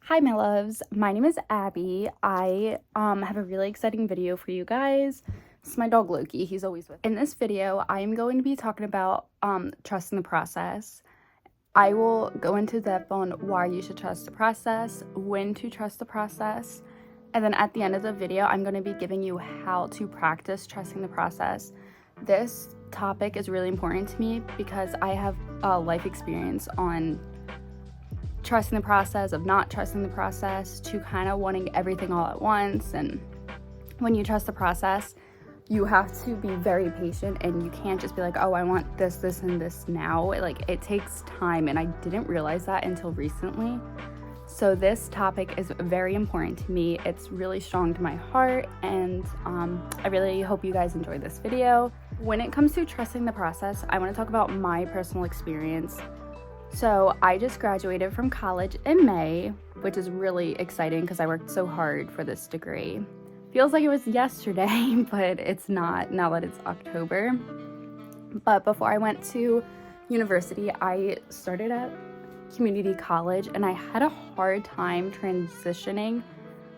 Hi, my loves. My name is Abby. I have a really exciting video for you guys. This is my dog Loki. He's always with me. In this video, I am going to be talking about trusting the process. I will go into depth on why you should trust the process, when to trust the process, and then at the end of the video, I'm going to be giving you how to practice trusting the process. This topic is really important to me because I have life experience on trusting the process, of not trusting the process, to kind of wanting everything all at once. And when you trust the process, you have to be very patient, and you can't just be like, oh, I want this, this, and this now. It takes time, and I didn't realize that until recently. So this topic is very important to me. It's really strong to my heart, and I really hope you guys enjoy this video. When it comes to trusting the process, I want to talk about my personal experience. So I just graduated from college in May, which is really exciting because I worked so hard for this degree. Feels like it was yesterday, but it's not now that it's October. But before I went to university, I started at community college, and I had a hard time transitioning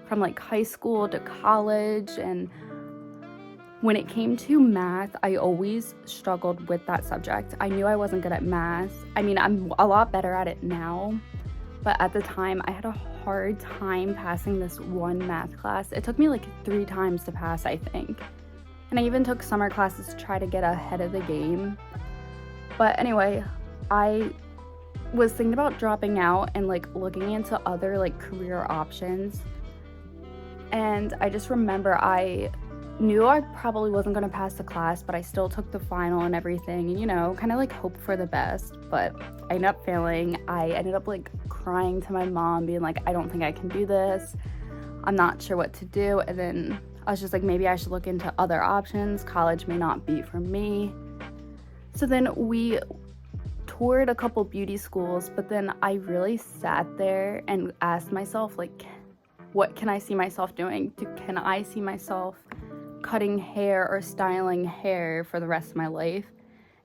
from high school to college. And when it came to math, I always struggled with that subject. I knew I wasn't good at math. I mean, I'm a lot better at it now, but at the time I had a hard time passing this one math class. It took me 3 times to pass, I think. And I even took summer classes to try to get ahead of the game. But anyway, I was thinking about dropping out and looking into other career options. And I just remember I knew I probably wasn't going to pass the class, but I still took the final and everything, and kind of hope for the best. But I ended up failing. I ended up crying to my mom, being I don't think I can do this. I'm not sure what to do. And then I was just maybe I should look into other options. College may not be for me. So then we toured a couple beauty schools, but then I really sat there and asked myself, what can I see myself doing? Can I see myself cutting hair or styling hair for the rest of my life?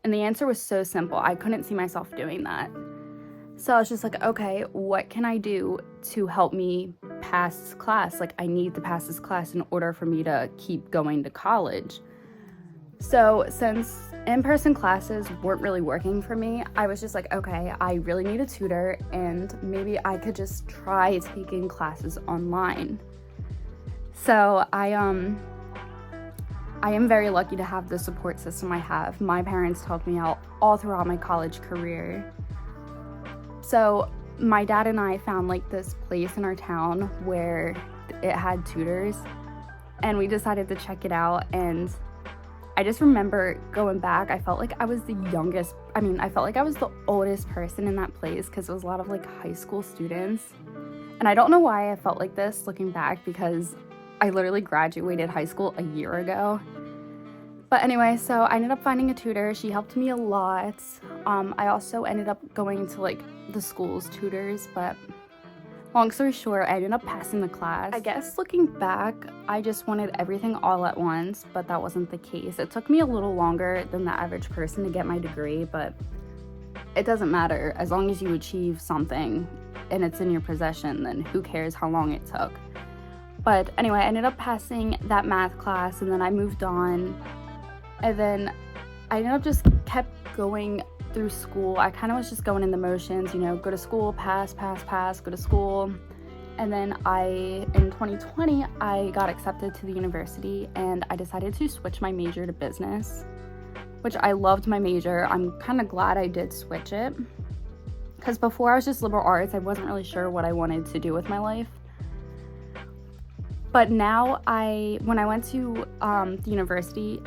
And the answer was so simple. I couldn't see myself doing that. So I was just okay, what can I do to help me pass this class? I need to pass this class in order for me to keep going to college. So since in-person classes weren't really working for me, I was just okay, I really need a tutor, and maybe I could just try taking classes online. So I am very lucky to have the support system I have. My parents helped me out all throughout my college career. So my dad and I found this place in our town where it had tutors, and we decided to check it out. And I just remember going back, I felt I was the youngest. I felt I was the oldest person in that place because it was a lot of high school students. And I don't know why I felt this looking back, because I literally graduated high school a year ago. But anyway, so I ended up finding a tutor. She helped me a lot. I also ended up going to the school's tutors, but long story short, I ended up passing the class. I guess looking back, I just wanted everything all at once, but that wasn't the case. It took me a little longer than the average person to get my degree, but it doesn't matter. As long as you achieve something and it's in your possession, then who cares how long it took? But anyway, I ended up passing that math class, and then I moved on. And then I ended up just kept going through school. I kind of was just going in the motions, go to school, pass, go to school. And then in 2020, I got accepted to the university, and I decided to switch my major to business, which I loved my major. I'm kind of glad I did switch it, because before I was just liberal arts. I wasn't really sure what I wanted to do with my life. But now when I went to the university,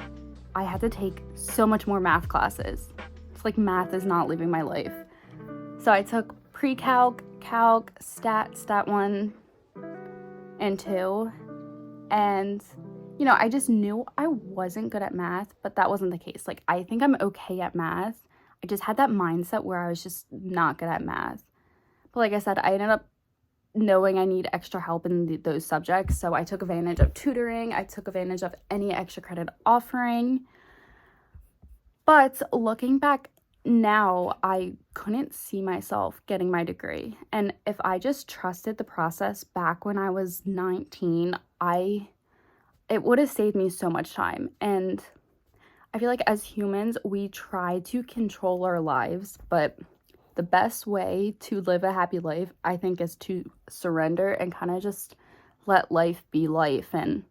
I had to take so much more math classes. It's math is not leaving my life. So I took pre-calc, calc, stat 1 and 2. And, I just knew I wasn't good at math, but that wasn't the case. I think I'm okay at math. I just had that mindset where I was just not good at math. But like I said, I ended up knowing I need extra help in those subjects. So I took advantage of tutoring. I took advantage of any extra credit offering. But looking back now I couldn't see myself getting my degree. And if I just trusted the process back when I was 19, it would have saved me so much time. And I feel like as humans, we try to control our lives, but the best way to live a happy life, I think, is to surrender and kind of just let life be life. And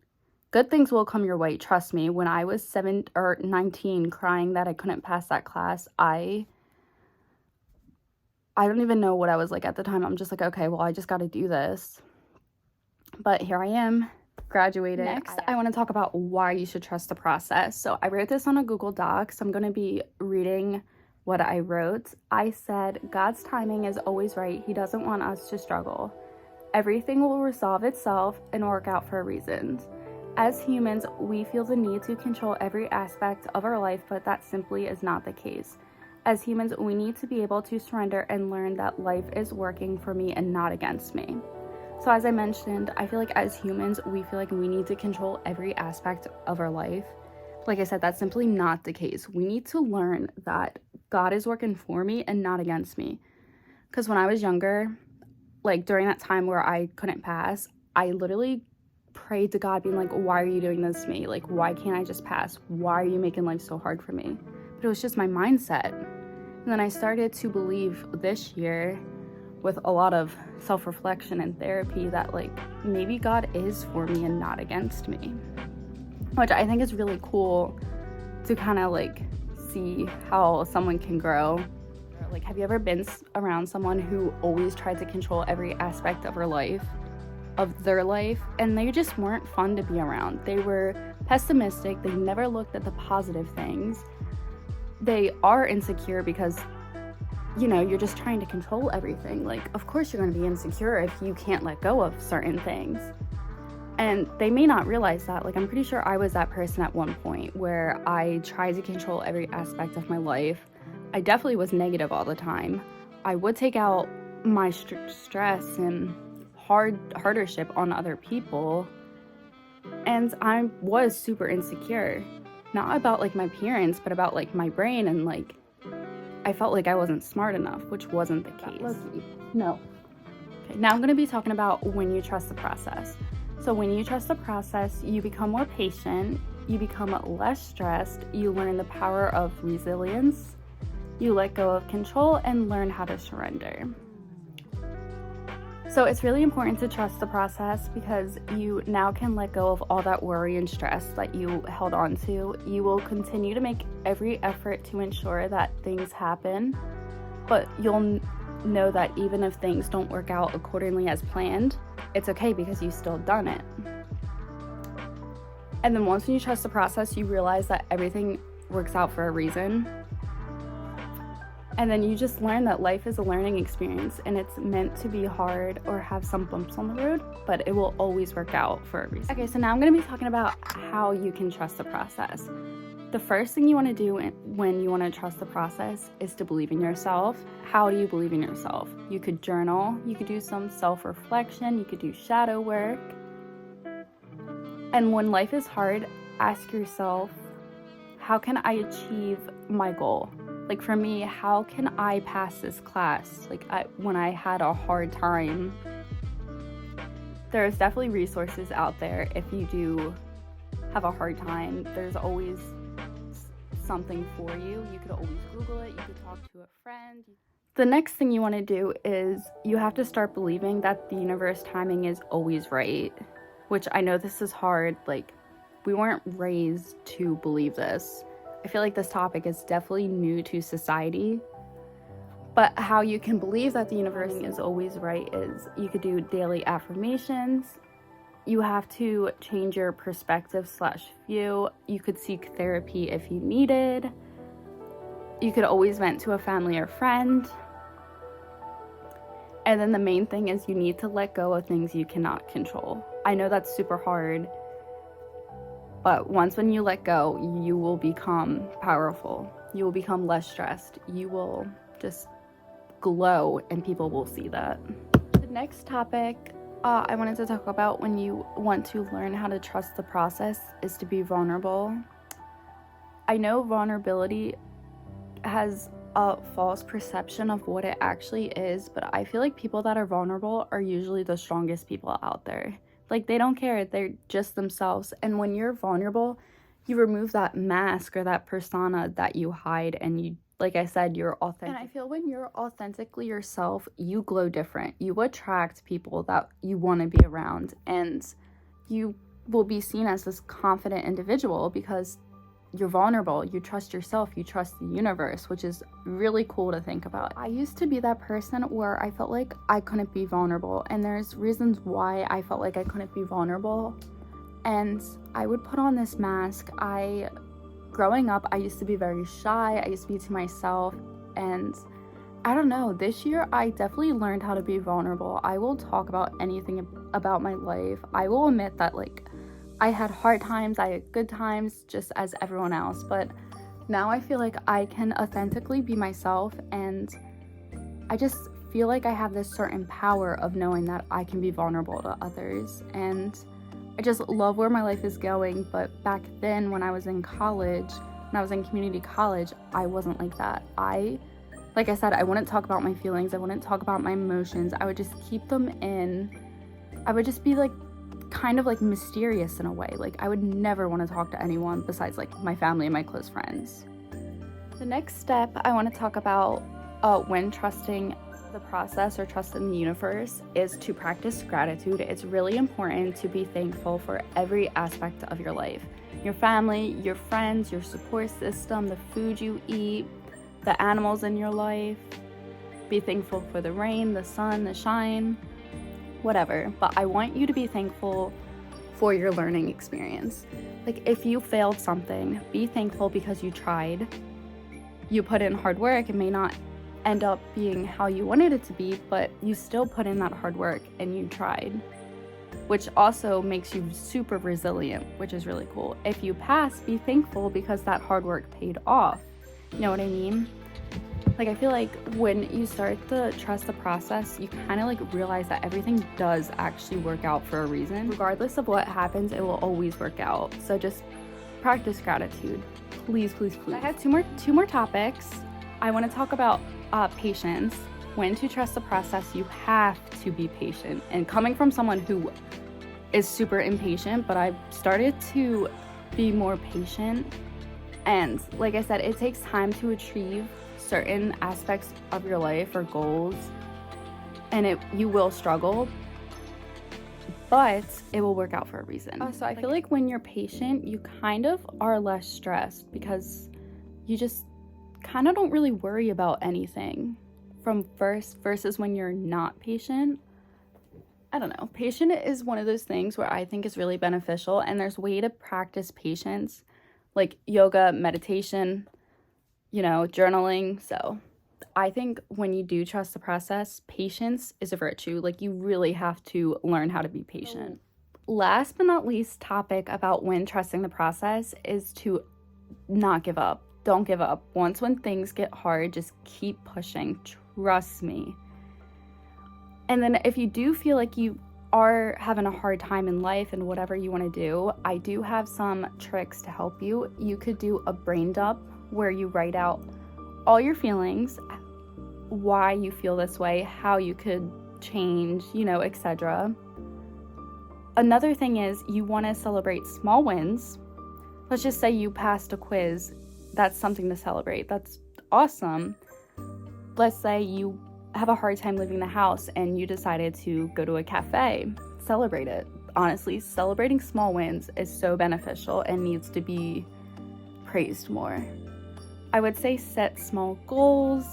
good things will come your way. Trust me. When I was 19 crying that I couldn't pass that class, I don't even know what I was like at the time. I'm just like, okay, well, I just got to do this. But here I am, graduated. Next, I want to talk about why you should trust the process. So I wrote this on a Google Doc, so I'm going to be reading what I wrote. I said, God's timing is always right. He doesn't want us to struggle. Everything will resolve itself and work out for reasons. As humans, we feel the need to control every aspect of our life, but that simply is not the case. As humans, we need to be able to surrender and learn that life is working for me and not against me. So as I mentioned, I feel like as humans, we feel like we need to control every aspect of our life. Like I said, that's simply not the case. We need to learn that God is working for me and not against me. Because when I was younger, like during that time where I couldn't pass, I literally prayed to God being like, why are you doing this to me? Like, why can't I just pass? Why are you making life so hard for me? But it was just my mindset. And then I started to believe this year with a lot of self-reflection and therapy that like maybe God is for me and not against me, which I think is really cool to kind of like see how someone can grow. Like, have you ever been around someone who always tried to control every aspect of their life, and they just weren't fun to be around? They were pessimistic. They never looked at the positive things. They are insecure because, you know, you're just trying to control everything. Like, of course you're going to be insecure if you can't let go of certain things. And they may not realize that. Like, I'm pretty sure I was that person at one point where I tried to control every aspect of my life. I definitely was negative all the time. I would take out my stress and hardship on other people. And I was super insecure. Not about like my appearance, but about like my brain, and like I felt like I wasn't smart enough, which wasn't the case. No. Okay, now I'm going to be talking about when you trust the process. So when you trust the process, you become more patient, you become less stressed, you learn the power of resilience, you let go of control, and learn how to surrender. So it's really important to trust the process because you now can let go of all that worry and stress that you held on to. You will continue to make every effort to ensure that things happen, but you'll know that even if things don't work out accordingly as planned, it's okay because you've still done it. And then once you trust the process, you realize that everything works out for a reason. And then you just learn that life is a learning experience and it's meant to be hard or have some bumps on the road, but it will always work out for a reason. Okay, so now I'm going to be talking about how you can trust the process. The first thing you want to do when you want to trust the process is to believe in yourself. How do you believe in yourself? You could journal, you could do some self-reflection, you could do shadow work. And when life is hard, ask yourself, how can I achieve my goal? Like for me, how can I pass this class? Like when I had a hard time, there's definitely resources out there. If you do have a hard time, there's always something for you. You could always Google it. You could talk to a friend. The next thing you want to do is you have to start believing that the universe timing is always right, which I know this is hard. Like, we weren't raised to believe this. I feel like this topic is definitely new to society, but how you can believe that the universe is always right is you could do daily affirmations. You have to change your perspective/view. You could seek therapy if you needed. You could always vent to a family or friend. And then the main thing is you need to let go of things you cannot control. I know that's super hard, but when you let go, you will become powerful. You will become less stressed. You will just glow and people will see that. The next topic I wanted to talk about when you want to learn how to trust the process is to be vulnerable. I know vulnerability has a false perception of what it actually is, but I feel like people that are vulnerable are usually the strongest people out there. Like, they don't care, they're just themselves. And when you're vulnerable, you remove that mask or that persona that you hide, and you, like I said, you're authentic. And I feel when you're authentically yourself, you glow different. You attract people that you want to be around, and you will be seen as this confident individual because you're vulnerable, you trust yourself, you trust the universe, which is really cool to think about. I used to be that person where I felt like I couldn't be vulnerable, and there's reasons why I felt like I couldn't be vulnerable, and I would put on this mask. Growing up, I used to be very shy, I used to be to myself, and I don't know, this year I definitely learned how to be vulnerable. I will talk about anything about my life. I will admit that, like, I had hard times, I had good times, just as everyone else, but now I feel like I can authentically be myself, and I just feel like I have this certain power of knowing that I can be vulnerable to others, and I just love where my life is going. But back then, when I was in college, when I was in community college, I wasn't like that. Like I said, I wouldn't talk about my feelings, I wouldn't talk about my emotions, I would just keep them in. I would just be like, kind of like mysterious in a way. Like, I would never want to talk to anyone besides like my family and my close friends. The next step I want to talk about when trusting the process or trusting the universe is to practice gratitude. It's really important to be thankful for every aspect of your life. Your family, your friends, your support system, the food you eat, the animals in your life. Be thankful for the rain, the sun, the shine, whatever. But I want you to be thankful for your learning experience. Like, if you failed something, be thankful because you tried. You put in hard work. It may not end up being how you wanted it to be, but you still put in that hard work and you tried, which also makes you super resilient, which is really cool. If you pass, be thankful because that hard work paid off. You know what I mean? Like, I feel like when you start to trust the process, you kind of like realize that everything does actually work out for a reason. Regardless of what happens, it will always work out. So just practice gratitude. Please, please, please. I have two more topics. I want to talk about patience. When to trust the process, you have to be patient. And coming from someone who is super impatient, but I've started to be more patient. And like I said, it takes time to achieve certain aspects of your life or goals, and you will struggle, but it will work out for a reason. So I feel like when you're patient, you kind of are less stressed because you just kind of don't really worry about anything from first versus when you're not patient. I don't know. Patient is one of those things where I think is really beneficial, and there's a way to practice patience, like yoga, meditation, journaling. So I think when you do trust the process, patience is a virtue. Like, you really have to learn how to be patient. Last but not least topic about when trusting the process is to not give up. Don't give up. Once when things get hard, just keep pushing. Trust me. And then if you do feel like you are having a hard time in life and whatever you want to do, I do have some tricks to help you. You could do a brain dump where you write out all your feelings, why you feel this way, how you could change, etc. Another thing is you want to celebrate small wins. Let's just say you passed a quiz. That's something to celebrate. That's awesome. Let's say you have a hard time leaving the house and you decided to go to a cafe. Celebrate it. Honestly, celebrating small wins is so beneficial and needs to be praised more. I would say set small goals.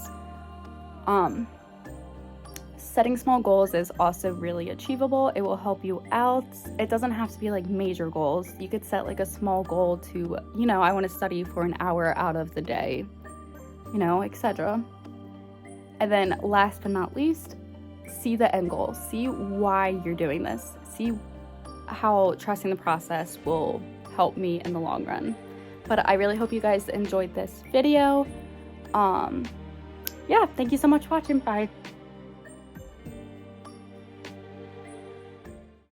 Setting small goals is also really achievable. It will help you out. It doesn't have to be like major goals. You could set like a small goal to, I want to study for an hour out of the day, etc. And then last but not least, see the end goal. See why you're doing this. See how trusting the process will help me in the long run. But I really hope you guys enjoyed this video. Yeah, thank you so much for watching. Bye.